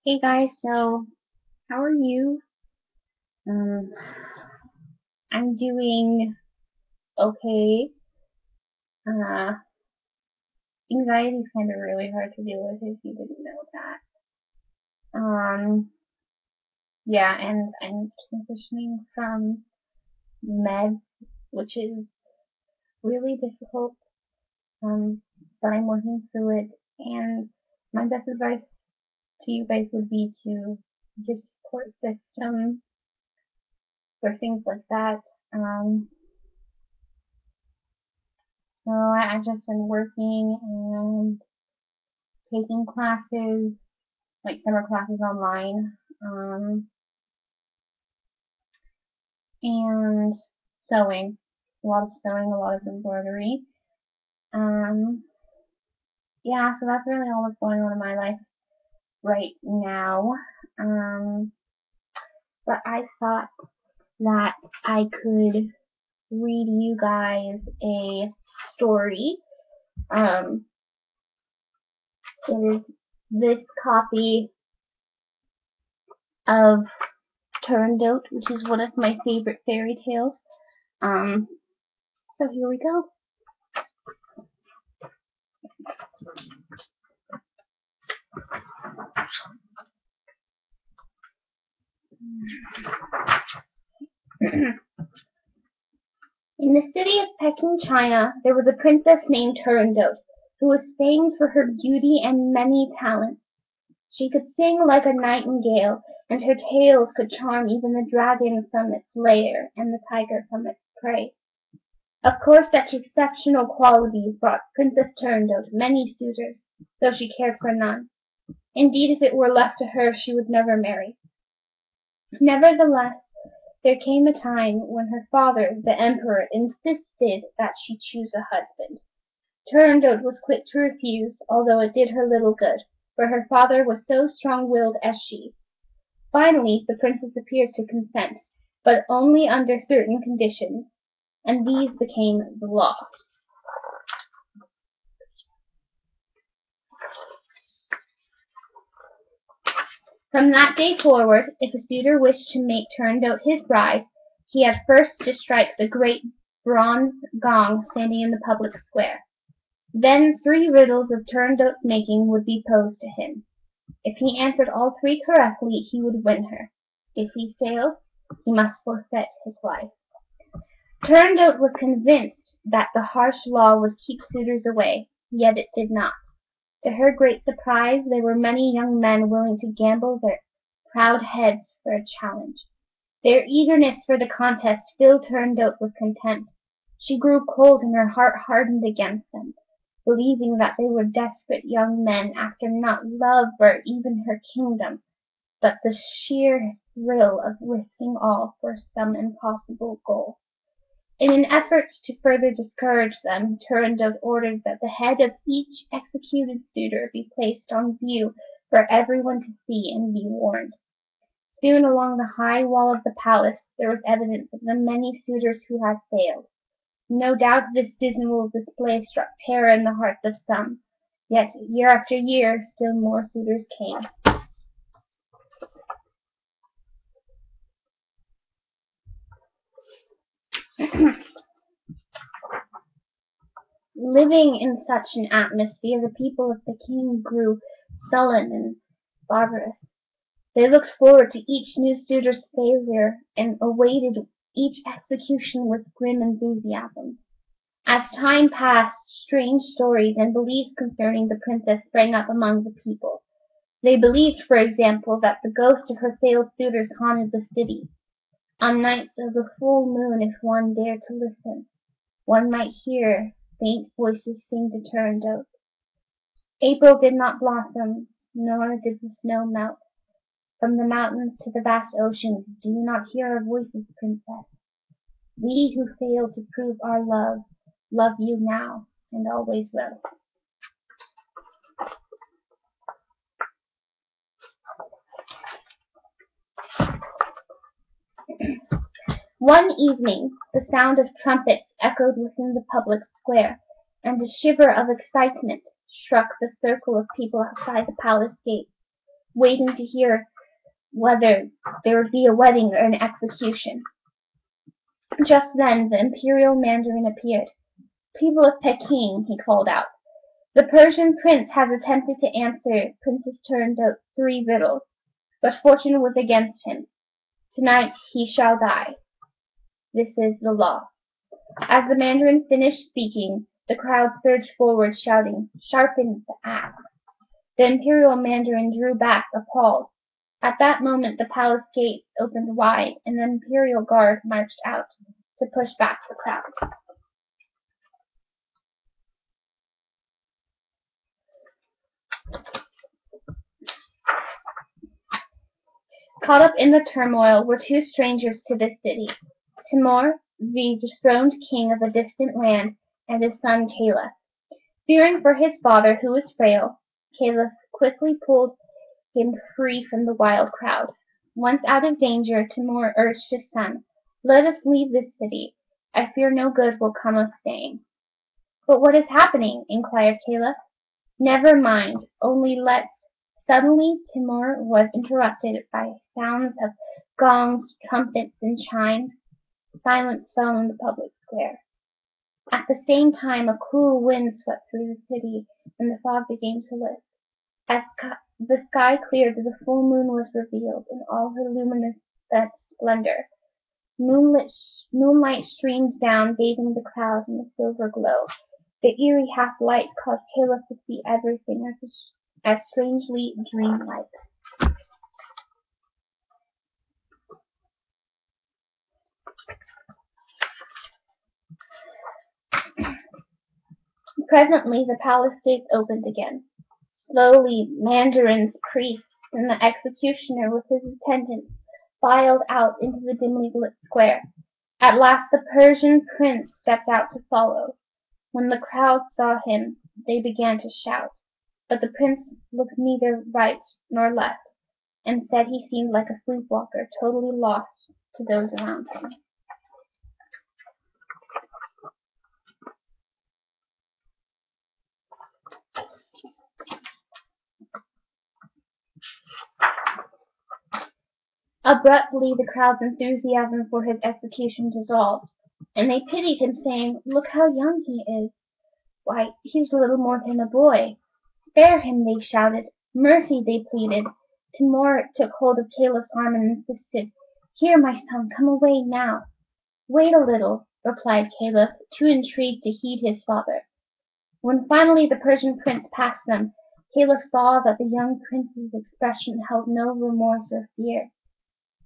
Hey guys, so how are you? Um, I'm doing okay. Uh, Anxiety is kind of really hard to deal with if you didn't know that. Yeah, and I'm transitioning from meds, which is really difficult. But I'm working through it, and my best advice to you guys would be to get a support system for things like that. Um, I've just been working and taking classes, like summer classes online, and sewing. A lot of sewing, a lot of embroidery. Um, yeah, so that's really all that's going on in my life right now. Um, but I thought that I could read you guys a story. Um, it is this copy of Turandot, which is one of my favorite fairy tales. Um, so here we go. In the city of Peking, China, there was a princess named Turandot, who was famed for her beauty and many talents. She could sing like a nightingale, and her tales could charm even the dragon from its lair and the tiger from its prey. Of course such exceptional qualities brought Princess Turandot many suitors, though she cared for none. Indeed, if it were left to her, she would never marry. Nevertheless, there came a time when her father, the Emperor, insisted that she choose a husband. Turandot was quick to refuse, although it did her little good, for her father was so strong-willed as she. Finally the princess appeared to consent, but only under certain conditions, and these became the law. From that day forward, if a suitor wished to make Turandot his bride, he had first to strike the great bronze gong standing in the public square. Then 3 riddles of Turandot's making would be posed to him. If he answered all 3 correctly, he would win her. If he failed, he must forfeit his life. Turandot was convinced that the harsh law would keep suitors away, yet it did not. To her great surprise, there were many young men willing to gamble their proud heads for a challenge. Their eagerness for the contest filled Turandot with contempt. She grew cold and her heart hardened against them, believing that they were desperate young men after not love or even her kingdom, but the sheer thrill of risking all for some impossible goal. In an effort to further discourage them, Turandot ordered that the head of each executed suitor be placed on view for everyone to see and be warned. Soon along the high wall of the palace there was evidence of the many suitors who had failed. No doubt this dismal display struck terror in the hearts of some, yet year after year still more suitors came. Living in such an atmosphere, the people of Peking grew sullen and barbarous. They looked forward to each new suitor's failure and awaited each execution with grim enthusiasm. As time passed, strange stories and beliefs concerning the princess sprang up among the people. They believed, for example, that the ghosts of her failed suitors haunted the city. On nights of the full moon, if one dared to listen, one might hear faint voices sing to Turandot. April did not blossom, nor did the snow melt. From the mountains to the vast oceans, do you not hear our voices, princess? We who failed to prove our love, love you now, and always will. One evening the sound of trumpets echoed within the public square, and a shiver of excitement struck the circle of people outside the palace gates. waiting to hear whether there would be a wedding or an execution. Just then the imperial mandarin appeared. "People of Peking," he called out, "the Persian prince has attempted to answer Princess Turandot's 3 riddles, but fortune was against him. Tonight he shall die. This is the law." As the mandarin finished speaking, the crowd surged forward shouting, "Sharpen the axe." The imperial mandarin drew back, appalled. At that moment the palace gates opened wide, and the imperial guard marched out to push back the crowd. Caught up in the turmoil were 2 strangers to this city, Timur, the dethroned king of a distant land, and his son Caliph. Fearing for his father, who was frail, Caliph quickly pulled him free from the wild crowd. Once out of danger, Timur urged his son, "Let us leave this city. I fear no good will come of staying." "But what is happening?" inquired Caliph. "Never mind, only let's—" Suddenly Timur was interrupted by sounds of gongs, trumpets, and chimes. Silence fell in the public square. At the same time a cool wind swept through the city, and the fog began to lift. As the sky cleared, the full moon was revealed in all her luminous splendor. Moonlight streamed down, bathing the clouds in a silver glow. The eerie half-light caused Caliph to see everything as strangely dreamlike. Presently the palace gates opened again. Slowly mandarins, priests, and the executioner with his attendants filed out into the dimly lit square. At last the Persian prince stepped out to follow. When the crowd saw him, they began to shout, but the prince looked neither right nor left, and said he seemed like a sleepwalker, totally lost to those around him. Abruptly the crowd's enthusiasm for his execution dissolved, and they pitied him, saying, "Look how young he is! Why, he's little more than a boy!" "Spare him!" they shouted. "Mercy!" they pleaded. Timur took hold of Caliph's arm and insisted, "Here, my son, come away now." "Wait a little," replied Caliph, too intrigued to heed his father. When finally the Persian prince passed them, Caliph saw that the young prince's expression held no remorse or fear.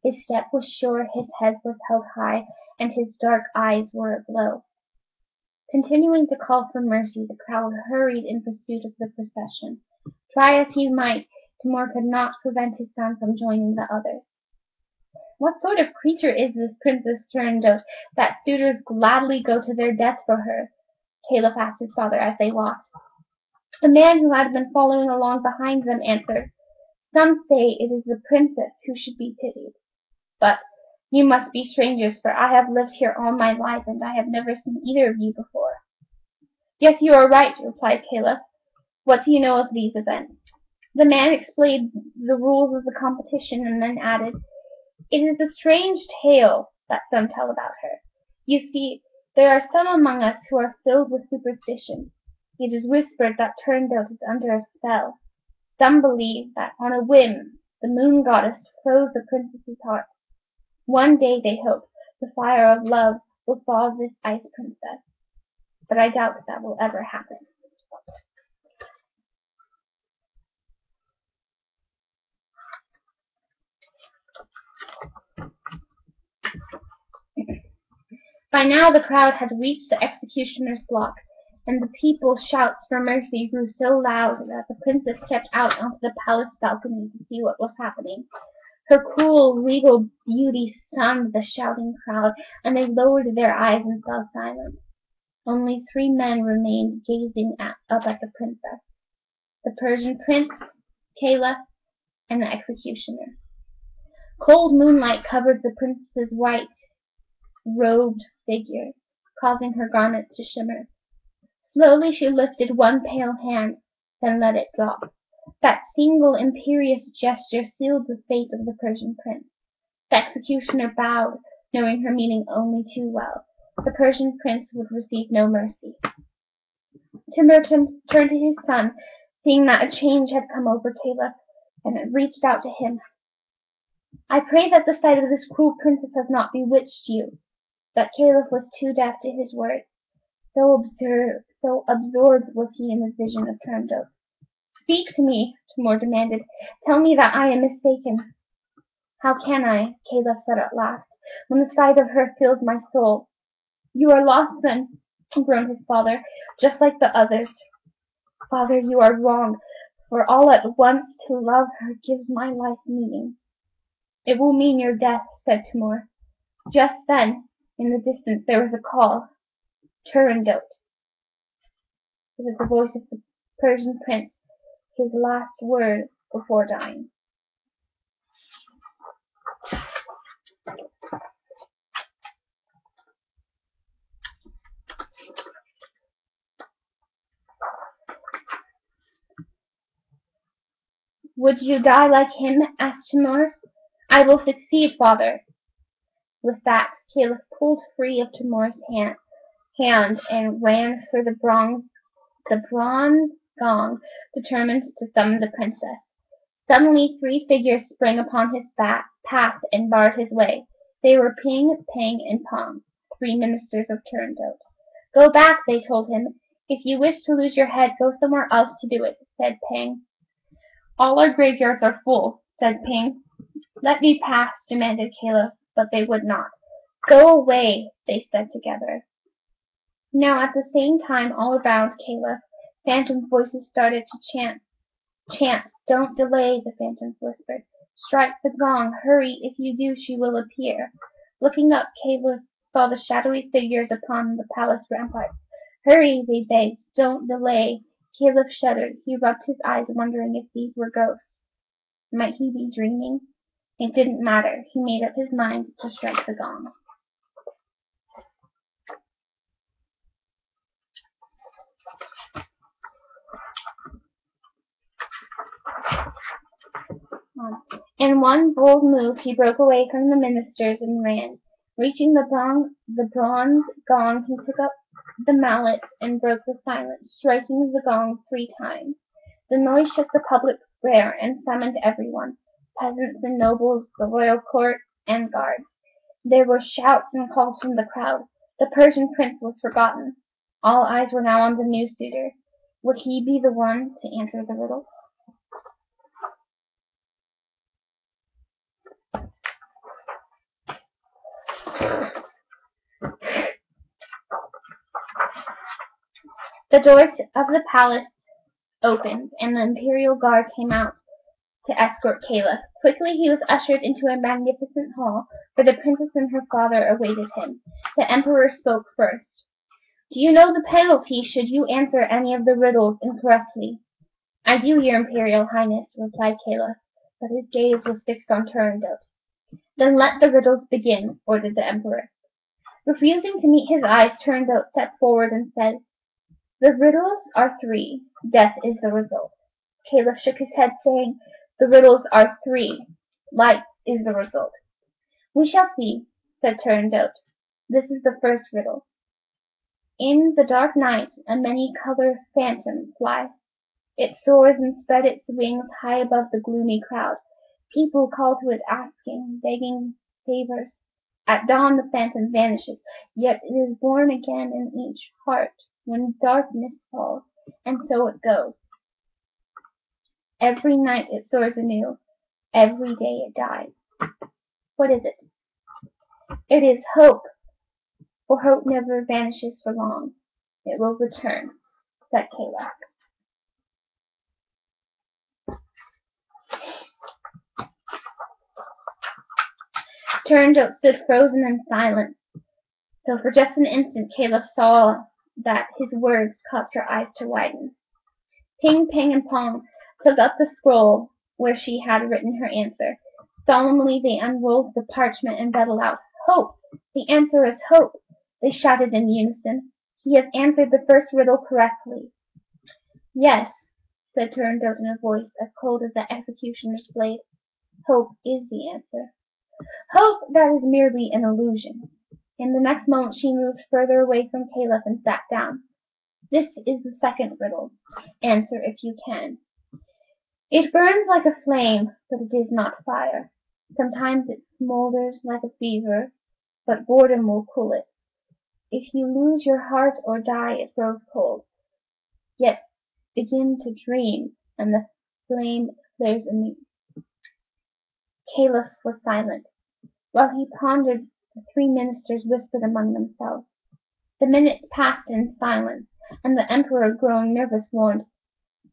His step was sure, his head was held high, and his dark eyes were aglow. Continuing to call for mercy, the crowd hurried in pursuit of the procession. Try as he might, Timur could not prevent his son from joining the others. "What sort of creature is this Princess Turandot that suitors gladly go to their death for her?" Caliph asked his father as they walked. The man who had been following along behind them answered, "Some say it is the princess who should be pitied. But you must be strangers, for I have lived here all my life, and I have never seen either of you before." "Yes, you are right," replied Caliph. "What do you know of these events?" The man explained the rules of the competition, and then added, "It is a strange tale that some tell about her. You see, there are some among us who are filled with superstition. It is whispered that Turandot is under a spell. Some believe that on a whim the moon goddess froze the princess's heart. One day, they hope, the fire of love will thaw this ice princess. But I doubt that will ever happen." By now the crowd had reached the executioner's block, and the people's shouts for mercy grew so loud that the princess stepped out onto the palace balcony to see what was happening. Her cool, regal beauty stunned the shouting crowd, and they lowered their eyes and fell silent. Only 3 men remained gazing up at the princess: the Persian prince, Caliph, and the executioner. Cold moonlight covered the princess's white-robed figure, causing her garments to shimmer. Slowly she lifted one pale hand, then let it drop. That single imperious gesture sealed the fate of the Persian prince. The executioner bowed, knowing her meaning only too well. The Persian prince would receive no mercy. Timur turned to his son, seeing that a change had come over Caliph, and reached out to him. "I pray that the sight of this cruel princess has not bewitched you." But Caliph was too deaf to his words. So absorbed was he in the vision of Turndot. "Speak to me," Timur demanded. "Tell me that I am mistaken." "How can I," Caliph said at last, "when the sight of her fills my soul?" "You are lost then," groaned his father, "just like the others." "Father, you are wrong, for all at once to love her gives my life meaning." "It will mean your death," said Timur. Just then, in the distance, there was a call. "Turandot." It was the voice of the Persian prince, his last word before dying. "Would you die like him?" asked Timur. "I will succeed, father." With that, Caliph pulled free of Timur's hand and ran for the bronze gong, determined to summon the princess. Suddenly 3 figures sprang upon his path and barred his way. They were Ping, Pang, and Pong, 3 ministers of Turandot. "Go back," they told him. "If you wish to lose your head, go somewhere else to do it," said Pang. "All our graveyards are full," said Ping. "Let me pass," demanded Caliph, but they would not. "Go away," they said together. Now at the same time, all around Caliph, phantom voices started to chant. "Chant, don't delay," the phantoms whispered. "Strike the gong, hurry, if you do she will appear." Looking up, Caliph saw the shadowy figures upon the palace ramparts. "Hurry," they begged, "don't delay." Caliph shuddered. He rubbed his eyes, wondering if these were ghosts. Might he be dreaming? It didn't matter. He made up his mind to strike the gong. In one bold move he broke away from the ministers and ran. Reaching the bronze gong, he took up the mallet and broke the silence, striking the gong 3 times. The noise shook the public square and summoned everyone, peasants and nobles, the royal court, and guards. There were shouts and calls from the crowd. The Persian prince was forgotten. All eyes were now on the new suitor. Would he be the one to answer the riddle? The doors of the palace opened, and the imperial guard came out to escort Caliph. Quickly he was ushered into a magnificent hall, where the princess and her father awaited him. The emperor spoke first. "Do you know the penalty should you answer any of the riddles incorrectly?" "I do, your imperial highness," replied Caliph, but his gaze was fixed on Turandot. "Then let the riddles begin," ordered the emperor. Refusing to meet his eyes, Turandot stepped forward and said, "The riddles are 3. Death is the result." Caliph shook his head, saying, "The riddles are 3. Life is the result." "We shall see," said Turandot. "This is the first riddle. In the dark night a many-colored phantom flies. It soars and spreads its wings high above the gloomy crowd. People call to it asking, begging favors. At dawn the phantom vanishes, yet it is born again in each heart when darkness falls, and so it goes. Every night it soars anew, every day it dies. What is it?" "It is hope, for hope never vanishes for long. It will return," said Caliph. Turandot stood frozen and silent, till for just an instant Caliph saw that his words caused her eyes to widen. Ping, Pang, and Pong took up the scroll where she had written her answer. Solemnly they unrolled the parchment and read aloud, "Hope! The answer is hope!" they shouted in unison. "He has answered the first riddle correctly." "Yes," said Turandot in a voice as cold as the executioner's blade. Hope is the answer. Hope that is merely an illusion. In the next moment she moved further away from Caliph and sat down. This is the second riddle. Answer if you can. It burns like a flame, but it is not fire. Sometimes it smolders like a fever, but boredom will cool it. If you lose your heart or die, it grows cold. Yet begin to dream, and the flame flares anew. Caliph was silent. While he pondered, the three ministers whispered among themselves. The minutes passed in silence, and the emperor, growing nervous, warned,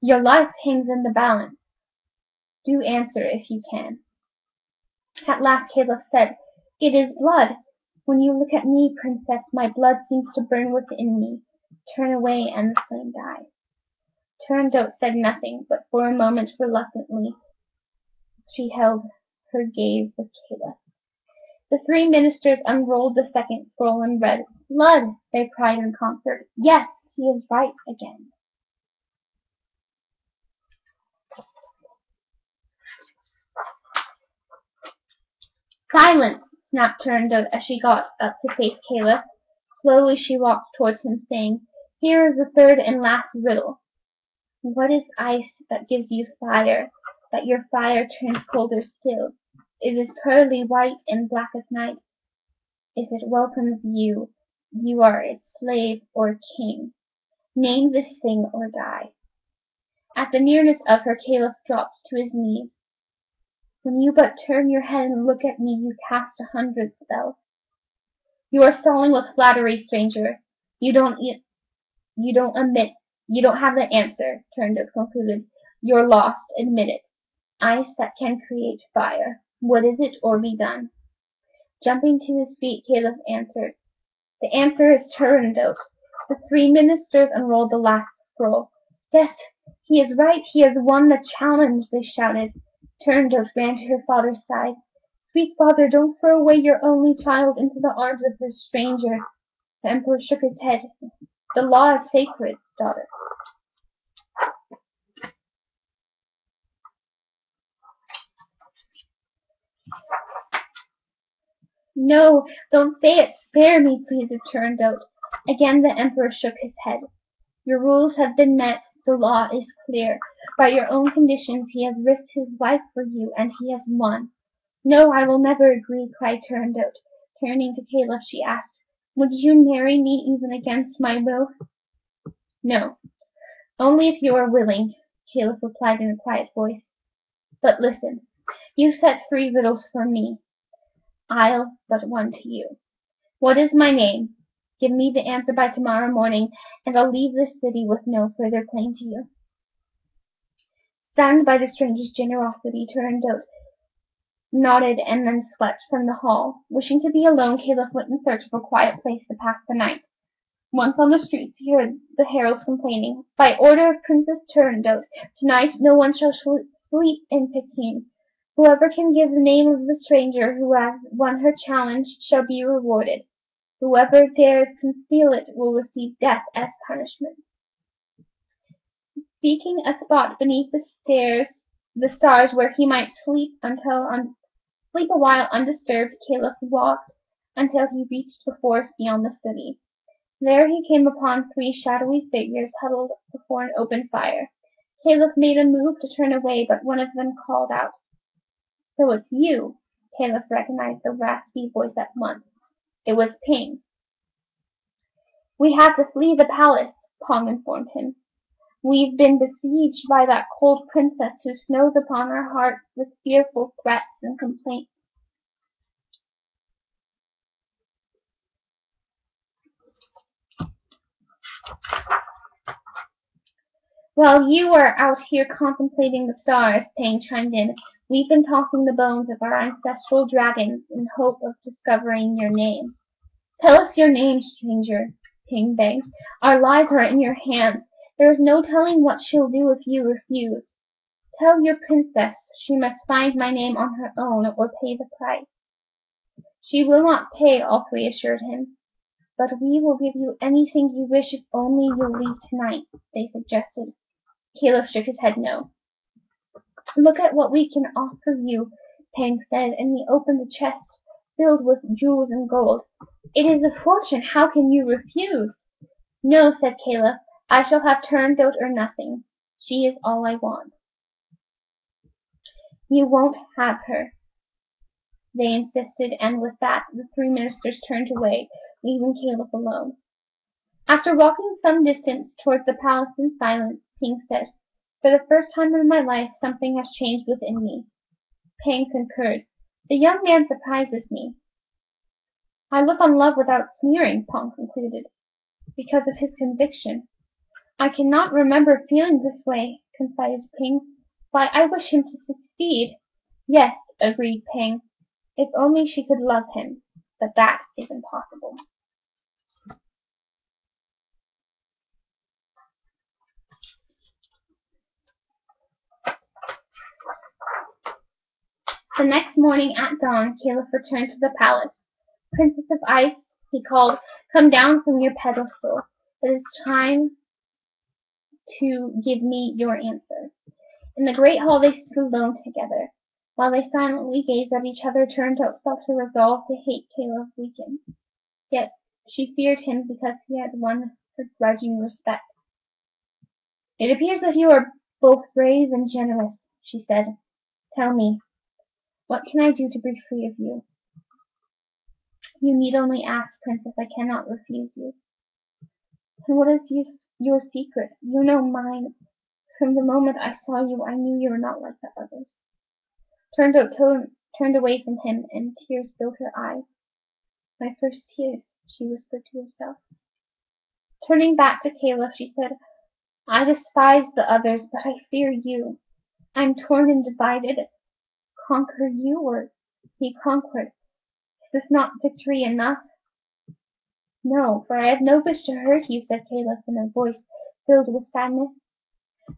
"Your life hangs in the balance. Do answer if you can." At last Caliph said, "It is blood. When you look at me, princess, my blood seems to burn within me. Turn away, and the flame dies." Turandot said nothing, but for a moment reluctantly she held her gaze with Caliph. The three ministers unrolled the second scroll and read. "Blood!" they cried in concert. "Yes, he is right again." "Silence!" snapped Turandot as she got up to face Caliph. Slowly she walked towards him, saying, "Here is the third and last riddle. What is ice that gives you fire, that your fire turns colder still? It is pearly white and black as night. If it welcomes you, you are its slave or king. Name this thing or die." At the nearness of her, Caliph dropped to his knees. "When you but turn your head and look at me, you cast 100 spells." "You are stalling with flattery, stranger. You don't have the answer," Turandot concluded. "You're lost. Admit it. Ice that can create fire. What is it, or be done?" Jumping to his feet, Caliph answered, "The answer is Turandot." The three ministers unrolled the last scroll. "Yes, he is right. He has won the challenge," they shouted. Turandot ran to her father's side. "Sweet father, don't throw away your only child into the arms of this stranger." The emperor shook his head. "The law is sacred, daughter." "No, don't say it. Spare me," pleaded Turandot. Again the emperor shook his head. "Your rules have been met. The law is clear. By your own conditions he has risked his life for you, and he has won." "No, I will never agree," cried Turandot. Turning to Caliph she asked, "Would you marry me even against my will?" "No, only if you are willing," Caliph replied in a quiet voice. "But listen. You set 3 riddles for me. I'll but one to you. What is my name? Give me the answer by tomorrow morning, and I'll leave this city with no further claim to you." Stunned by the stranger's generosity, Turandot nodded and then swept from the hall. Wishing to be alone, Caliph went in search of a quiet place to pass the night. Once on the streets he heard the heralds complaining, "By order of Princess Turandot, tonight no one shall sleep in Peking. Whoever can give the name of the stranger who has won her challenge shall be rewarded. Whoever dares conceal it will receive death as punishment." Seeking a spot beneath the stars where he might sleep a while undisturbed, Caliph walked until he reached the forest beyond the city. There he came upon 3 shadowy figures huddled before an open fire. Caliph made a move to turn away, but one of them called out. "So it's you." Caliph recognized the raspy voice at once. It was Ping. "We had to flee the palace," Pong informed him. "We've been besieged by that cold princess who snows upon our hearts with fearful threats and complaints." "While you are out here contemplating the stars," Pang chimed in, "we've been tossing the bones of our ancestral dragons in hope of discovering your name." "Tell us your name, stranger," Ping begged. "Our lives are in your hands. There is no telling what she'll do if you refuse. Tell your princess she must find my name on her own or pay the price." "She will not pay," all 3 assured him. "But we will give you anything you wish if only you'll leave tonight," they suggested. Caliph shook his head no. Look at what we can offer you, Pang said, and he opened a chest filled with jewels and gold. It is a fortune. How can you refuse? No, said Caliph. I shall have Turandot or nothing. She is all I want. You won't have her, they insisted, and with that the three ministers turned away, leaving Caliph alone. After walking some distance towards the palace in silence, Pang said, For the first time in my life something has changed within me. Pang concurred. The young man surprises me. I look on love without sneering, Pang concluded, because of his conviction. I cannot remember feeling this way, confided Pang. Why, I wish him to succeed. Yes, agreed Pang. If only she could love him. But that is impossible. The next morning at dawn, Caliph returned to the palace. Princess of Ice, he called, come down from your pedestal. It is time to give me your answer. In the great hall they stood alone together. While they silently gazed at each other, Turandot felt her resolve to hate Caliph weaken. Yet she feared him because he had won her grudging respect. It appears that you are both brave and generous, she said. Tell me, what can I do to be free of you? You need only ask, Princess. I cannot refuse you. And what is your secret? You know mine. From the moment I saw you, I knew you were not like the others. Turandot turned away from him, and tears filled her eyes. My first tears, she whispered to herself. Turning back to Caliph, she said, I despise the others, but I fear you. I am torn and divided. Conquer you, or be conquered. Is this not victory enough? No, for I have no wish to hurt you, said Caliph in a voice filled with sadness.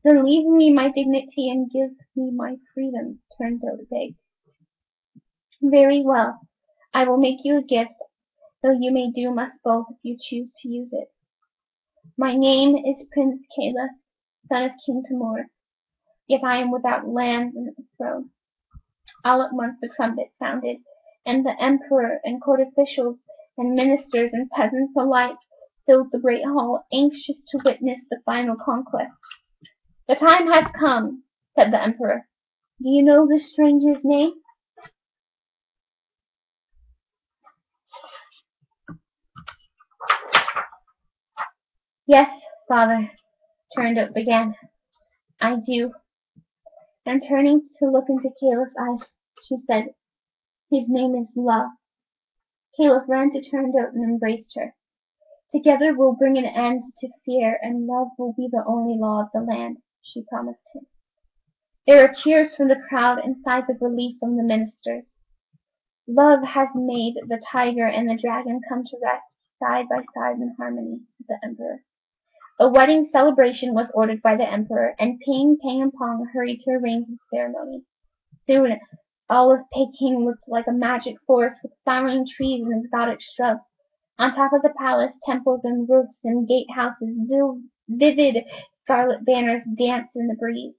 Then leave me my dignity and give me my freedom, Turandot begged. Very well, I will make you a gift, though you may doom us both if you choose to use it. My name is Prince Caliph, son of King Timur, yet I am without lands and throne. All at once the trumpet sounded, and the emperor and court officials and ministers and peasants alike filled the great hall, anxious to witness the final conquest. The time has come, said the emperor. Do you know this stranger's name? Yes, father, Turandot began. I do. And turning to look into Caliph's eyes, she said, His name is Love. Caliph ran to Turandot and embraced her. Together we'll bring an end to fear, and love will be the only law of the land, she promised him. There were cheers from the crowd and sighs of relief from the ministers. Love has made the tiger and the dragon come to rest side by side in harmony, said the emperor. A wedding celebration was ordered by the emperor, and Pang, Pang, and Pong hurried to arrange the ceremony. Soon all of Peking looked like a magic forest with flowering trees and exotic shrubs. On top of the palace, temples and roofs and gatehouses, vivid scarlet banners danced in the breeze.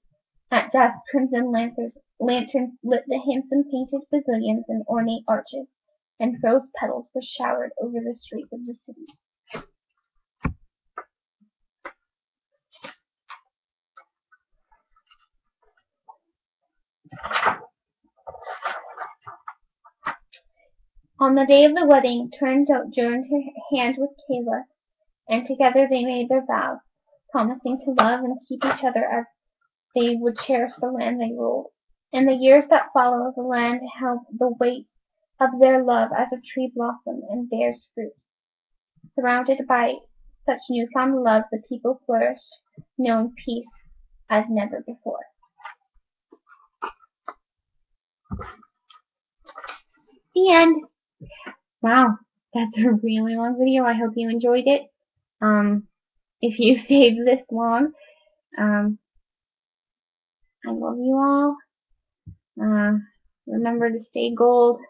At dusk, crimson lanterns lit the handsome painted pavilions and ornate arches, and rose petals were showered over the streets of the city. On the day of the wedding, Turandot joined her hand with Caliph, and together they made their vows, promising to love and keep each other as they would cherish the land they ruled. In the years that followed, the land held the weight of their love as a tree blossoms and bears fruit. Surrounded by such newfound love, the people flourished, knowing peace as never before. The end. Wow, that's a really long video. I hope you enjoyed it. If you stayed this long, I love you all. Remember to stay gold.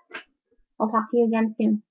I'll talk to you again soon.